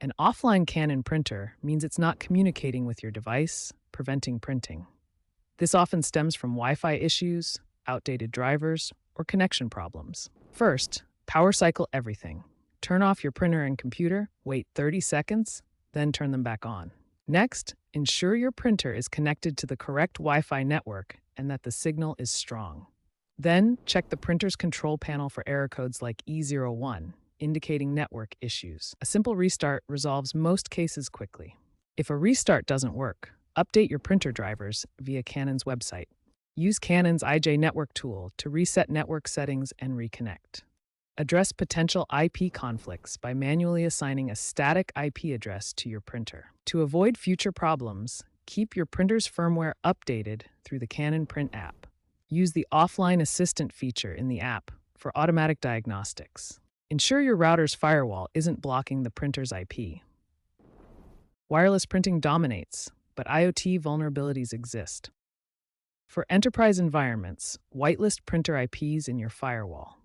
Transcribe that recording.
An offline Canon printer means it's not communicating with your device, preventing printing. This often stems from Wi-Fi issues, outdated drivers, or connection problems. First, power cycle everything. Turn off your printer and computer, wait 30 seconds, then turn them back on. Next, ensure your printer is connected to the correct Wi-Fi network and that the signal is strong. Then, check the printer's control panel for error codes like E01, indicating network issues. A simple restart resolves most cases quickly. If a restart doesn't work, update your printer drivers via Canon's website. Use Canon's IJ Network tool to reset network settings and reconnect. Address potential IP conflicts by manually assigning a static IP address to your printer. To avoid future problems, keep your printer's firmware updated through the Canon Print app. Use the Offline Assistant feature in the app for automatic diagnostics. Ensure your router's firewall isn't blocking the printer's IP. Wireless printing dominates, but IoT vulnerabilities exist. For enterprise environments, whitelist printer IPs in your firewall.